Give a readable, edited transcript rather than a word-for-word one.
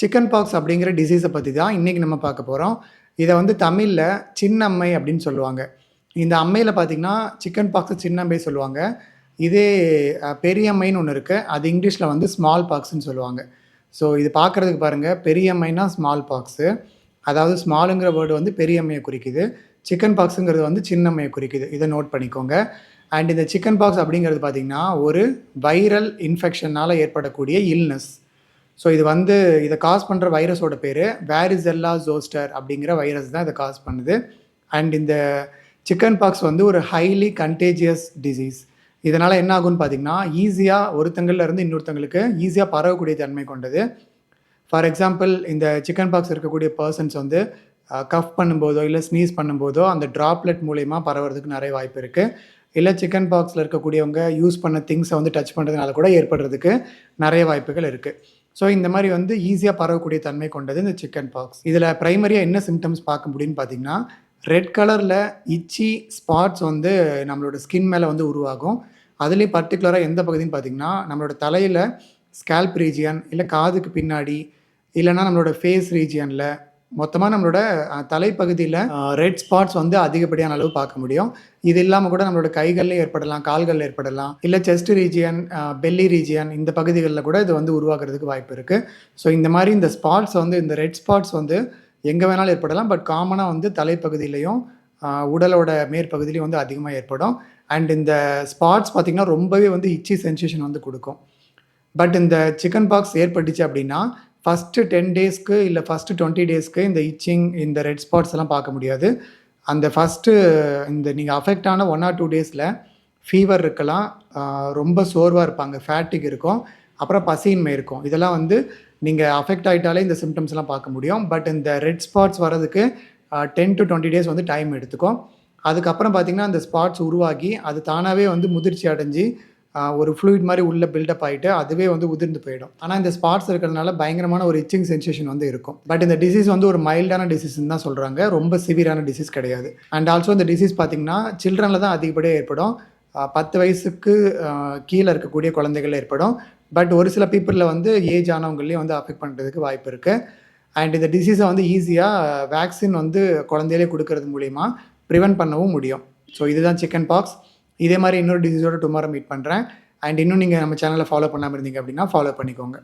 Chicken box அப்படிங்கிற டிசீஸை பத்தி தான் இன்னைக்கு நம்ம பார்க்க போறோம். இத வந்து தமிழ்ல சின்னம்மை அப்படின்னு சொல்லுவாங்க. இந்த அம்மையில பார்த்தீங்கன்னா, சிக்கன் பாக்ஸ் சின்னம்மை சொல்லுவாங்க. இதே பெரியம்மைன்னு ஒண்ணு இருக்கு. அது இங்கிலீஷ்ல வந்து ஸ்மால் பாக்ஸ்ன்னு சொல்லுவாங்க. ஸோ இது பார்க்கறதுக்கு பாருங்க, பெரியம்மைனா ஸ்மால் பாக்ஸு. அதாவது ஸ்மாலுங்கிற வேர்ட் வந்து பெரியம்மைய குறிக்குது. சிக்கன் பாக்ஸுங்கிறது வந்து சின்னம்மைய குறிக்குது. இத நோட் பண்ணிக்கோங்க. அண்ட் இந்த சிக்கன் பாக்ஸ் அப்படிங்கிறது பார்த்தீங்கன்னா, ஒரு வைரல் இன்ஃபெக்ஷனால ஏற்படக்கூடிய இல்னஸ். ஸோ இது வந்து இத காஸ் பண்ற வைரஸோட பேரு வேரிசெல்லா ஜோஸ்டர் அப்படிங்கிற வைரஸ் தான் இத காஸ் பண்ணுது. அண்ட் இந்த சிக்கன் பாக்ஸ் வந்து ஒரு ஹைலி கன்டேஜியஸ் டிசீஸ். இதனால என்ன ஆகும்னு பார்த்தீங்கன்னா, ஈஸியா ஒருத்தங்கள்ல இருந்து இன்னொருத்தங்களுக்கு ஈஸியா பரவக்கூடிய தன்மை கொண்டது. ஃபார் எக்ஸாம்பிள் இந்த சிக்கன் பாக்ஸ் இருக்கக்கூடிய பெர்சன்ஸ் வந்து கஃப் பண்ணும்போதோ, இல்ல ஸ்னீஸ் பண்ணும்போதோ அந்த டிராப்லெட் மூலியமா பரவறதுக்கு நெறைய வாய்ப்பு இருக்கு. இல்ல சிக்கன் பாக்ஸ்ல இருக்கக்கூடியவங்க யூஸ் பண்ண திங்ஸ வந்து டச் பண்றதுனால கூட ஏற்படுறதுக்கு நெறைய வாய்ப்புகள் இருக்கு. ஸோ இந்த மாரி வந்து ஈஸியா பரவக்கூடிய தன்மை கொண்டது இந்த சிக்கன் பாக்ஸ். இதில பிரைமரியா என்ன சிம்ப்டம்ஸ் பார்க்க முடியும்னு பார்த்தீங்கன்னா, ரெட் கலர்ல இட்சி ஸ்பாட்ஸ் வந்து நம்மளோட ஸ்கின் மேல வந்து உருவாகும். அதிலயும் பர்ட்டிகுலரா எந்த பகுதின்னு பார்த்தீங்கன்னா, நம்மளோட தலையில ஸ்கேல்ப் ரீஜியன், இல்ல காதுக்கு பின்னாடி, இல்லன்னா நம்மளோட ஃபேஸ் ரீஜியன்ல, மொத்தமா நம்மளோட தலைப்பகுதியில ரெட் ஸ்பாட்ஸ் வந்து அதிகப்படியான அளவு பார்க்க முடியும். இது இல்லாம கூட நம்மளோட கைகள்ல ஏற்படலாம், கால்கள்ல ஏற்படலாம். இல்ல செஸ்ட் ரீஜியன், பெல்லி ரீஜியன் இந்த பகுதிகள்ல கூட இது வந்து உருவாகுறதுக்கு வாய்ப்பு இருக்கு. ஸோ இந்த மாரி இந்த ஸ்பாட்ஸ் வந்து இந்த ரெட் ஸ்பாட்ஸ் வந்து எங்க வேணாலும் ஏற்படலாம். பட் காமனா வந்து தலைப்பகுதியிலயும், உடலோட மேற்பகுதியிலயும் வந்து அதிகமா ஏற்படும். அண்ட் இந்த ஸ்பாட்ஸ் பார்த்தீங்கன்னா, ரொம்பவே வந்து இட்சி சென்சேஷன் வந்து குடுக்கும். பட் இந்த சிக்கன் பாக்ஸ் ஏற்பட்டுச்சு அப்படின்னா, ஃபர்ஸ்ட்டு 10 டேஸ்க்கு இல்ல ஃபர்ஸ்ட்டு 20 டேஸ்க்கு இந்த இச்சிங், இந்த ரெட் ஸ்பாட்ஸ் எல்லாம் பார்க்க முடியாது. அந்த ஃபர்ஸ்ட்டு இந்த நீங்க அஃபெக்ட் ஆன 1 ஆர் 2 டேஸ்ல ஃபீவர் இருக்கலாம், ரொம்ப சோர்வா இருப்பாங்க, ஃபேட்டிக் இருக்கும், அப்புறம் பசியின்மை இருக்கும். இதெல்லாம் வந்து நீங்க அஃபெக்ட் ஆயிட்டாலே இந்த சிம்ப்டம்ஸ்லாம் பார்க்க முடியும். பட் இந்த ரெட் ஸ்பாட்ஸ் வரதுக்கு 10 டூ 20 டேஸ் வந்து டைம் எடுத்துக்கும். அதுக்கப்புறம் பார்த்தீங்கன்னா, அந்த ஸ்பாட்ஸ் உருவாகி, அது தானாவே வந்து முதிர்ச்சி அடைஞ்சு, ஒரு ஃப்ளூயிட் மாரி உள்ள பில்டப் ஆயிட்டு, அதுவே வந்து உதிர்ந்து போயிடும். ஆனா இந்த ஸ்பாட்ஸ் இருக்கிறதுனால பயங்கரமான ஒரு இச்சிங் சென்சேஷன் வந்து இருக்கும். பட் இந்த டிசீஸ் வந்து ஒரு மைல்டான டிசீஸ்ன்னு தான் சொல்றாங்க. ரொம்ப சிவியரான டிசீஸ் கிடையாது. அண்ட் ஆல்சோ இந்த டிசீஸ் பார்த்தீங்கன்னா, சில்ட்ரன்ல தான் அதிகப்படியா ஏற்படும். 10 வயசுக்கு கீழ இருக்கக்கூடிய குழந்தைகள்ல ஏற்படும். பட் ஒரு சில பீப்பிள்ல வந்து ஏஜ் ஆனவங்களையும் வந்து அஃபெக்ட் பண்றதுக்கு வாய்ப்பு இருக்கு. அண்ட் இந்த டிசீஸ வந்து ஈஸியா வேக்சின் வந்து குழந்தையிலே குடுக்கறது மூலியமா பிரிவென்ட் பண்ணவும் முடியும். ஸோ இதுதான் சிக்கன் பாக்ஸ். இதே மாரி இன்னொரு டிசீஸோட டுமாரோ மீட் பண்றேன். அண்ட் இன்னும் நீங்க நம்ம சேனல ஃபாலோ பண்ணாம இருந்தீங்க அப்படின்னா, ஃபாலோ பண்ணிக்கோங்க.